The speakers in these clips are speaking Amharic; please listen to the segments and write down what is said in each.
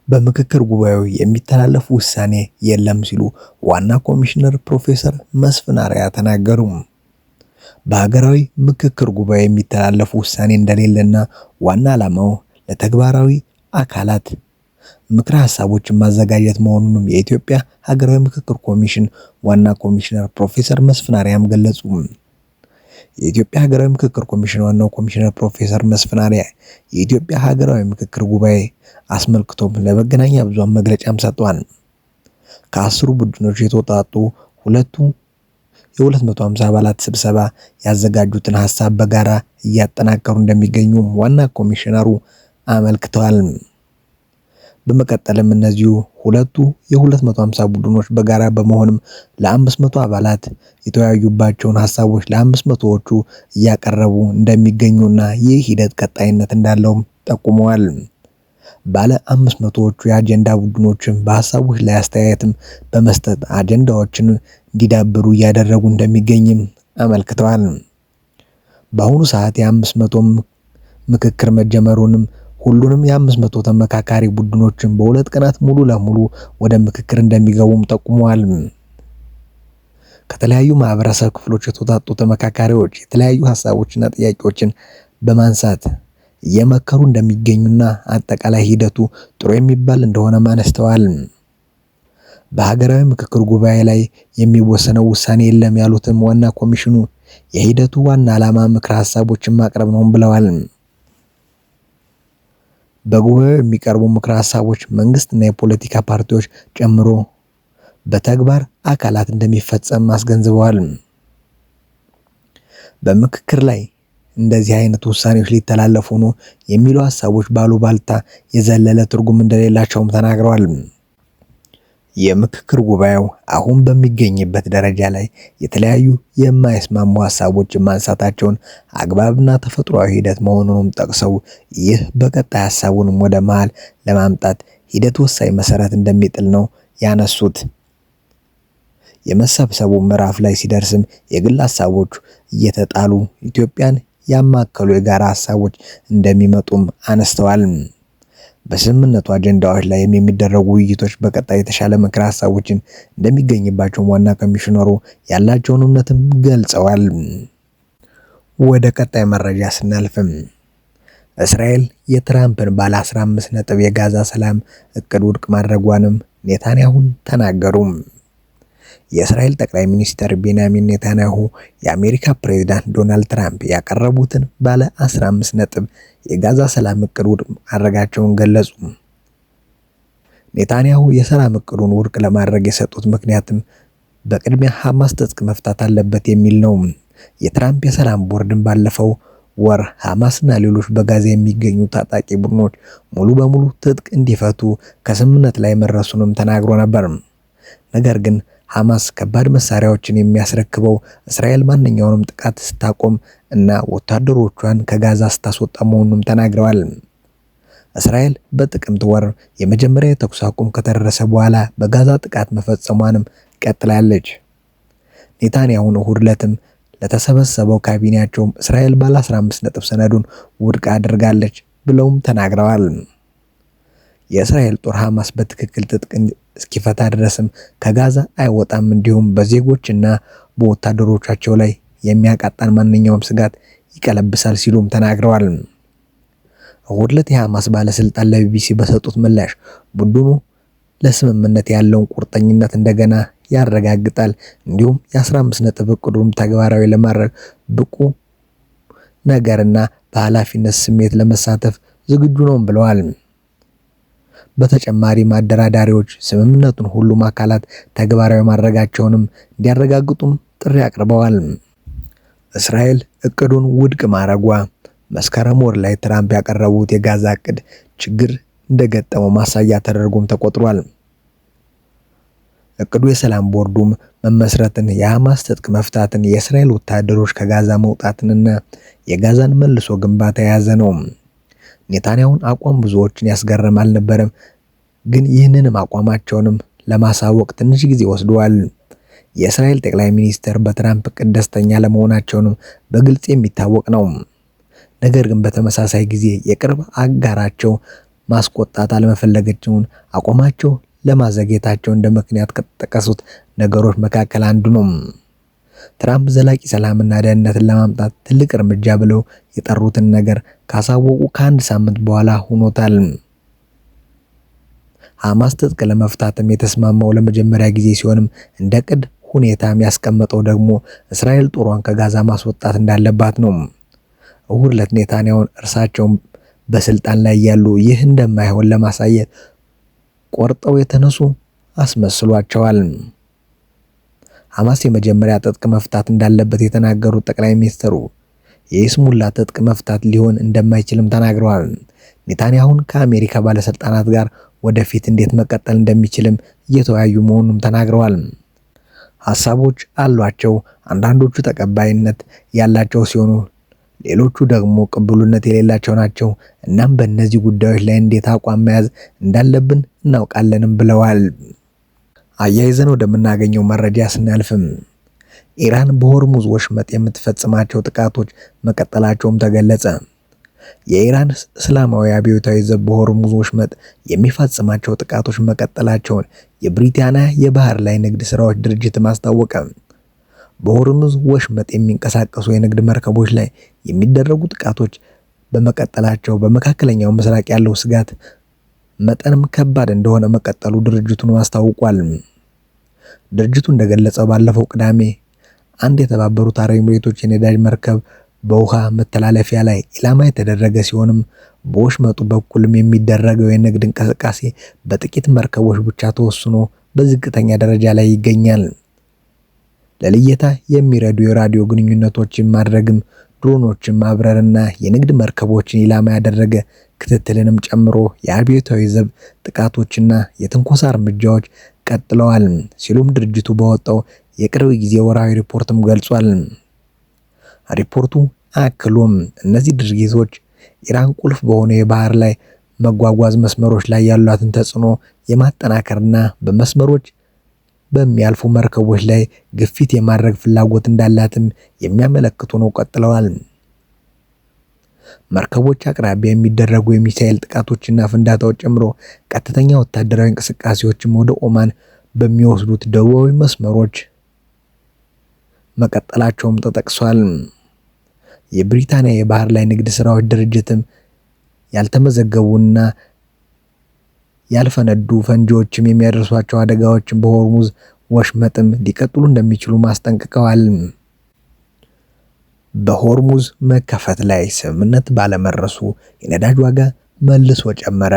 በምክክር ጉባኤው የሚተላለፍ ውሳኔ የለም ሲሉ ዋና ኮሚሽነር ፕሮፌሰር መስፍን አርአያ ተናገሩ። በሀገራዊ ምክክር ጉባኤ የሚተላለፍ ውሳኔ እንደሌለና ዋና ዓላማው ለተግባራዊ አካላት ምክረ ሀሳቦችን ማዘጋጀት መሆኑንም የኢትዮጵያ ሀገራዊ ምክክር ኮሚሽን ዋና ኮሚሽነር ፕሮፌሰር መስፍን አርአያም ገለጹ። የኢትዮጵያ ሀገራዊ ምክክር ኮሚሽን ዋናው ኮሚሽነር ፕሮፌሰር መስፍን አርአያ የኢትዮጵያ ሀገራዊ ምክክር ጉባኤ አስመልክቶም ለመገናኛ ብዙሃን መግለጫም ሰጥቷል። ከ10 ቡድኖች የተውጣጡ የ250 አባላት ስብሰባ ያዘጋጁትን ሀሳብ በጋራ እያጠናከሩ እንደሚገኙ ዋና ኮሚሽነሩ አመልክተዋል። በመቀጠልም እነዚሁ የ250 ቡድኖች በጋራ በመሆንም ለ500 አባላት የተወያዩባቸውን ሀሳቦች ለ500ዎቹ እያቀረቡ እንደሚገኙና ይህ ሂደት ቀጣይነት እንዳለውም ጠቁመዋል። ባለ 500ዎቹ የአጀንዳ ቡድኖችም በሀሳቦች ላይ አስተያየትም በመስጠት አጀንዳዎችን እንዲዳብሩ እያደረጉ እንደሚገኝም አመልክተዋል። በአሁኑ ሰዓት የ500 ምክክር መጀመሩንም ሁሉንም የ500 ተመካካሪ ቡድኖችን በሁለት ቀናት ሙሉ ለሙሉ ወደ ምክክር እንደሚገቡም ጠቁመዋል። ከተለያዩ ማህበረሰብ ክፍሎች የተውጣጡ ተመካካሪዎች የተለያዩ ሀሳቦችና ጥያቄዎችን በማንሳት እየመከሩ እንደሚገኙና አጠቃላይ ሂደቱ ጥሩ የሚባል እንደሆነ አነስተዋል። በሀገራዊ ምክክር ጉባኤ ላይ የሚወሰነው ውሳኔ የለም ያሉትም ዋና ኮሚሽኑ የሂደቱ ዋና ዓላማ ምክረ ሀሳቦችን ማቅረብ ነው ብለዋል። በጉባኤው የሚቀርቡ ምክረ ሀሳቦች መንግስትና የፖለቲካ ፓርቲዎች ጨምሮ በተግባር አካላት እንደሚፈጸም አስገንዝበዋል። በምክክር ላይ እንደዚህ አይነት ውሳኔዎች ሊተላለፉ ነው የሚሉ ሀሳቦች ባሉባልታ የዘለለ ትርጉም እንደሌላቸውም ተናግረዋል። የምክክር ጉባኤው አሁን በሚገኝበት ደረጃ ላይ የተለያዩ የማይስማሙ ሀሳቦችን ማንሳታቸውን አግባብና ተፈጥሯዊ ሂደት መሆኑንም ጠቅሰው ይህ በቀጣይ ሀሳቡንም ወደ መሃል ለማምጣት ሂደት ወሳኝ መሰረት እንደሚጥል ነው ያነሱት። የመሰብሰቡ ምዕራፍ ላይ ሲደርስም የግል ሀሳቦች እየተጣሉ ኢትዮጵያን ያማከሉ የጋራ ሀሳቦች እንደሚመጡም አነስተዋል። በስምምነቱ አጀንዳዎች ላይ የሚደረጉ ውይይቶች በቀጣይ የተሻለ ምክረ ሀሳቦችን እንደሚገኝባቸው ዋና ኮሚሽነሩ ያላቸውን እምነትም ገልጸዋል። ወደ ቀጣይ መረጃ ስናልፍም እስራኤል የትራምፕን ባለ 15 ነጥብ የጋዛ ሰላም እቅድ ውድቅ ማድረጓንም ኔታንያሁን ተናገሩ። የእስራኤል ጠቅላይ ሚኒስትር ቤንያሚን ኔታንያሁ የአሜሪካ ፕሬዝዳንት ዶናልድ ትራምፕ ያቀረቡትን ባለ 15 ነጥብ የጋዛ ሰላም እቅድ ውድቅ ማድረጋቸውን ገለጹ። ኔታንያሁ የሰላም እቅዱን ውድቅ ለማድረግ የሰጡት ምክንያትም በቅድሚያ ሐማስ ትጥቅ መፍታት አለበት የሚል ነው። የትራምፕ የሰላም ቦርድን ባለፈው ወር ሐማስና ሌሎች በጋዛ የሚገኙ ታጣቂ ቡድኖች ሙሉ በሙሉ ትጥቅ እንዲፈቱ ከስምምነት ላይ መድረሱንም ተናግሮ ነበር። ነገር ግን ሐማስ ከባድ መሳሪያዎችን የሚያስረክበው እስራኤል ማንኛውንም ጥቃት ስታቆም እና ወታደሮቿን ከጋዛ ስታስወጣ መሆኑንም ተናግረዋል። እስራኤል በጥቅምት ወር የመጀመሪያ የተኩስ አቁም ከተደረሰ በኋላ በጋዛ ጥቃት መፈጸሟንም ቀጥላለች። ኔታንያሁን እሁድ ዕለትም ለተሰበሰበው ካቢኔያቸውም እስራኤል ባለ 15 ነጥብ ሰነዱን ውድቅ አድርጋለች ብለውም ተናግረዋል። የእስራኤል ጦር ሐማስ በትክክል ትጥቅ እስኪፈታ ድረስም ከጋዛ አይወጣም፣ እንዲሁም በዜጎችና በወታደሮቻቸው ላይ የሚያቃጣን ማንኛውም ስጋት ይቀለብሳል ሲሉም ተናግረዋል። እሁድ ዕለት የሐማስ ባለስልጣን ለቢቢሲ በሰጡት ምላሽ ቡድኑ ለስምምነት ያለውን ቁርጠኝነት እንደገና ያረጋግጣል፣ እንዲሁም የ15 ነጥብ እቅዱን ተግባራዊ ለማድረግ ብቁ ነገርና በኃላፊነት ስሜት ለመሳተፍ ዝግጁ ነው ብለዋል። በተጨማሪም አደራዳሪዎች ስምምነቱን ሁሉም አካላት ተግባራዊ ማድረጋቸውንም እንዲያረጋግጡም ጥሪ አቅርበዋል። እስራኤል እቅዱን ውድቅ ማድረጓ መስከረም ወር ላይ ትራምፕ ያቀረቡት የጋዛ እቅድ ችግር እንደገጠመው ማሳያ ተደርጎም ተቆጥሯል። እቅዱ የሰላም ቦርዱም መመስረትን፣ የሐማስ ትጥቅ መፍታትን፣ የእስራኤል ወታደሮች ከጋዛ መውጣትንና የጋዛን መልሶ ግንባታ የያዘ ነው። ኔታንያሁን አቋም ብዙዎችን ያስገረም አልነበረም፣ ግን ይህንንም አቋማቸውንም ለማሳወቅ ትንሽ ጊዜ ወስደዋል። የእስራኤል ጠቅላይ ሚኒስትር በትራምፕ እቅድ ደስተኛ ለመሆናቸውንም በግልጽ የሚታወቅ ነው። ነገር ግን በተመሳሳይ ጊዜ የቅርብ አጋራቸው ማስቆጣት አለመፈለገችውን አቋማቸው ለማዘግየታቸው እንደ ምክንያት ከተጠቀሱት ነገሮች መካከል አንዱ ነው። ትራምፕ ዘላቂ ሰላምና ደህንነትን ለማምጣት ትልቅ እርምጃ ብለው የጠሩትን ነገር ካሳወቁ ከአንድ ሳምንት በኋላ ሆኖታል። ሐማስ ትጥቅ ለመፍታትም የተስማማው ለመጀመሪያ ጊዜ ሲሆንም እንደ ቅድ ሁኔታ የሚያስቀምጠው ደግሞ እስራኤል ጦሯን ከጋዛ ማስወጣት እንዳለባት ነው። እሁድ ዕለት ኔታንያሁን እርሳቸውን በስልጣን ላይ ያሉ ይህ እንደማይሆን ለማሳየት ቆርጠው የተነሱ አስመስሏቸዋል። ሐማስ የመጀመሪያ ትጥቅ መፍታት እንዳለበት የተናገሩት ጠቅላይ ሚኒስትሩ የይስሙላ ትጥቅ መፍታት ሊሆን እንደማይችልም ተናግረዋል። ኔታንያሁን ከአሜሪካ ባለስልጣናት ጋር ወደፊት እንዴት መቀጠል እንደሚችልም እየተወያዩ መሆኑንም ተናግረዋል። ሐሳቦች አሏቸው። አንዳንዶቹ ተቀባይነት ያላቸው ሲሆኑ ሌሎቹ ደግሞ ቅቡልነት የሌላቸው ናቸው። እናም በእነዚህ ጉዳዮች ላይ እንዴት አቋም መያዝ እንዳለብን እናውቃለንም ብለዋል። አያይዘን ወደምናገኘው መረጃ ስናልፍም ኢራን በሆርሙዝ ወሽመጥ የምትፈጽማቸው ጥቃቶች መቀጠላቸውም ተገለጸ። የኢራን እስላማዊ አብዮታዊ ዘብ በሆርሙዝ ወሽመጥ የሚፈጽማቸው ጥቃቶች መቀጠላቸውን የብሪታንያ የባህር ላይ ንግድ ስራዎች ድርጅት ማስታወቀ። በሆርሙዝ ወሽመጥ የሚንቀሳቀሱ የንግድ መርከቦች ላይ የሚደረጉ ጥቃቶች በመቀጠላቸው በመካከለኛው ምስራቅ ያለው ስጋት መጠንም ከባድ እንደሆነ መቀጠሉ ድርጅቱን አስታውቋል። ድርጅቱ እንደገለጸው ባለፈው ቅዳሜ አንድ የተባበሩት አረብ ኤሚሬቶች የነዳጅ መርከብ በውሃ መተላለፊያ ላይ ኢላማ የተደረገ ሲሆንም በወሽመጡ በኩልም የሚደረገው የንግድ እንቅስቃሴ በጥቂት መርከቦች ብቻ ተወስኖ በዝቅተኛ ደረጃ ላይ ይገኛል። ለልየታ የሚረዱ የራዲዮ ግንኙነቶችን ማድረግም ድሮኖችን ማብረርና የንግድ መርከቦችን ኢላማ ያደረገ ክትትልንም ጨምሮ የአብዮታዊ ዘብ ጥቃቶችና የትንኮሳ እርምጃዎች ቀጥለዋል ሲሉም ድርጅቱ በወጣው የቅርብ ጊዜ ወራዊ ሪፖርትም ገልጿል። ሪፖርቱ አክሎም እነዚህ ድርጊቶች ኢራን ቁልፍ በሆነ የባህር ላይ መጓጓዝ መስመሮች ላይ ያሏትን ተጽዕኖ የማጠናከርና በመስመሮች በሚያልፉ መርከቦች ላይ ግፊት የማድረግ ፍላጎት እንዳላትም የሚያመለክቱ ነው ቀጥለዋል። መርከቦች አቅራቢያ የሚደረጉ የሚሳኤል ጥቃቶችና ፍንዳታዎች ጨምሮ ቀጥተኛ ወታደራዊ እንቅስቃሴዎችም ወደ ኦማን በሚወስዱት ደቡባዊ መስመሮች መቀጠላቸውም ተጠቅሷል። የብሪታንያ የባህር ላይ ንግድ ስራዎች ድርጅትም ያልተመዘገቡና ያልፈነዱ ፈንጂዎችም የሚያደርሷቸው አደጋዎችን በሆርሙዝ ወሽመጥም ሊቀጥሉ እንደሚችሉ ማስጠንቅቀዋል። በሆርሙዝ መከፈት ላይ ስምምነት ባለመድረሱ የነዳጅ ዋጋ መልሶ ጨመረ።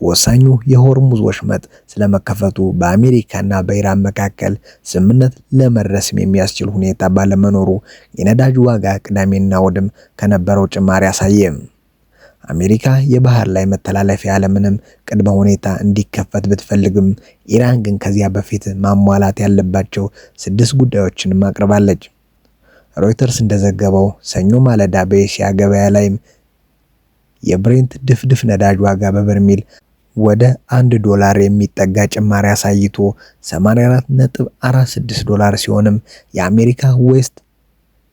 ወሳኙ የሆርሙዝ ወሽመጥ ስለመከፈቱ በአሜሪካና በኢራን መካከል ስምምነት ለመድረስም የሚያስችል ሁኔታ ባለመኖሩ የነዳጅ ዋጋ ቅዳሜና እሁድም ከነበረው ጭማሪ አሳየ። አሜሪካ የባህር ላይ መተላለፊያ ያለምንም ቅድመ ሁኔታ እንዲከፈት ብትፈልግም ኢራን ግን ከዚያ በፊት ማሟላት ያለባቸው 6 ጉዳዮችን አቅርባለች። ሮይተርስ እንደዘገበው ሰኞ ማለዳ በኤሽያ ገበያ ላይም የብሬንት ድፍድፍ ነዳጅ ዋጋ በበርሜል ወደ $1 የሚጠጋ ጭማሪ አሳይቶ $84.46 ሲሆንም የአሜሪካ ዌስት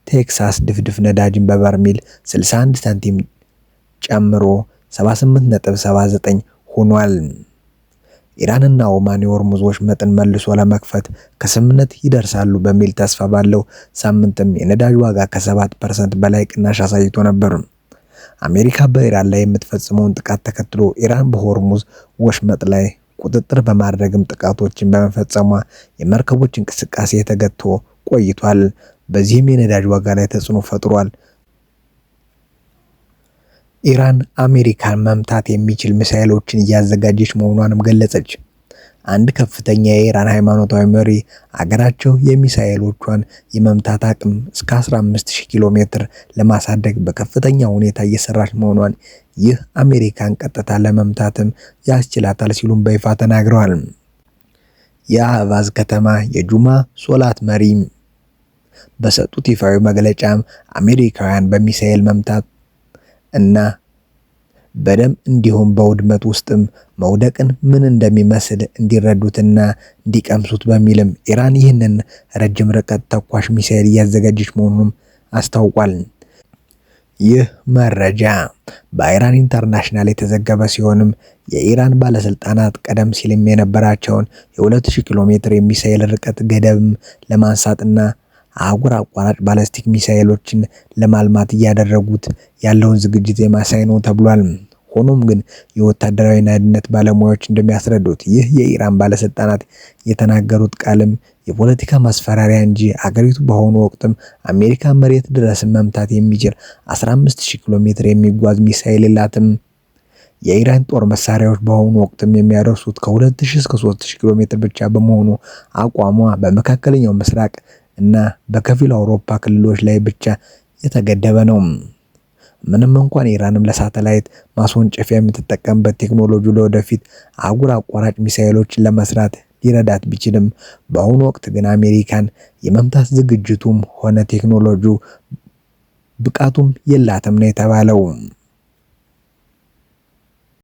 ቴክሳስ ድፍድፍ ነዳጅን በበርሜል 61 ሳንቲም ጨምሮ 78.79 ሆኗል። ኢራንና ኦማን የሆርሙዝ ወሽመጥን መልሶ ለመክፈት ከስምምነት ይደርሳሉ በሚል ተስፋ ባለው ሳምንትም የነዳጅ ዋጋ ከ7% በላይ ቅናሽ አሳይቶ ነበር። አሜሪካ በኢራን ላይ የምትፈጽመውን ጥቃት ተከትሎ ኢራን በሆርሙዝ ወሽመጥ ላይ ቁጥጥር በማድረግም ጥቃቶችን በመፈጸሟ የመርከቦች እንቅስቃሴ ተገትቶ ቆይቷል። በዚህም የነዳጅ ዋጋ ላይ ተጽዕኖ ፈጥሯል። ኢራን አሜሪካን መምታት የሚችል ሚሳኤሎችን እያዘጋጀች መሆኗንም ገለጸች። አንድ ከፍተኛ የኢራን ሃይማኖታዊ መሪ አገራቸው የሚሳኤሎቿን የመምታት አቅም እስከ 15000 ኪሎ ሜትር ለማሳደግ በከፍተኛ ሁኔታ እየሰራች መሆኗን፣ ይህ አሜሪካን ቀጥታ ለመምታትም ያስችላታል ሲሉም በይፋ ተናግረዋል። የአህቫዝ ከተማ የጁማ ሶላት መሪ በሰጡት ይፋዊ መግለጫም አሜሪካውያን በሚሳኤል መምታት እና በደም እንዲሁም በውድመት ውስጥም መውደቅን ምን እንደሚመስል እንዲረዱትና እንዲቀምሱት በሚልም ኢራን ይህንን ረጅም ርቀት ተኳሽ ሚሳኤል እያዘጋጀች መሆኑንም አስታውቋል። ይህ መረጃ በኢራን ኢንተርናሽናል የተዘገበ ሲሆንም የኢራን ባለስልጣናት ቀደም ሲልም የነበራቸውን የ2000 ኪሎ ሜትር የሚሳኤል ርቀት ገደብም ለማንሳትና አህጉር አቋራጭ ባላስቲክ ሚሳኤሎችን ለማልማት እያደረጉት ያለውን ዝግጅት የሚያሳይ ነው ተብሏል። ሆኖም ግን የወታደራዊ ደህንነት ባለሙያዎች እንደሚያስረዱት ይህ የኢራን ባለስልጣናት የተናገሩት ቃልም የፖለቲካ ማስፈራሪያ እንጂ አገሪቱ በአሁኑ ወቅትም አሜሪካ መሬት ድረስ መምታት የሚችል 15000 ኪሎ ሜትር የሚጓዝ ሚሳኤል የላትም። የኢራን ጦር መሳሪያዎች በአሁኑ ወቅትም የሚያደርሱት ከ2000 እስከ 3000 ኪሎ ሜትር ብቻ በመሆኑ አቋሟ በመካከለኛው ምስራቅ እና በከፊል አውሮፓ ክልሎች ላይ ብቻ የተገደበ ነው። ምንም እንኳን ኢራንም ለሳተላይት ማስወንጨፊያ የምትጠቀምበት ቴክኖሎጂ ለወደፊት አህጉር አቋራጭ ሚሳኤሎችን ለመስራት ሊረዳት ቢችልም በአሁኑ ወቅት ግን አሜሪካን የመምታት ዝግጅቱም ሆነ ቴክኖሎጂው ብቃቱም የላትም ነው የተባለው።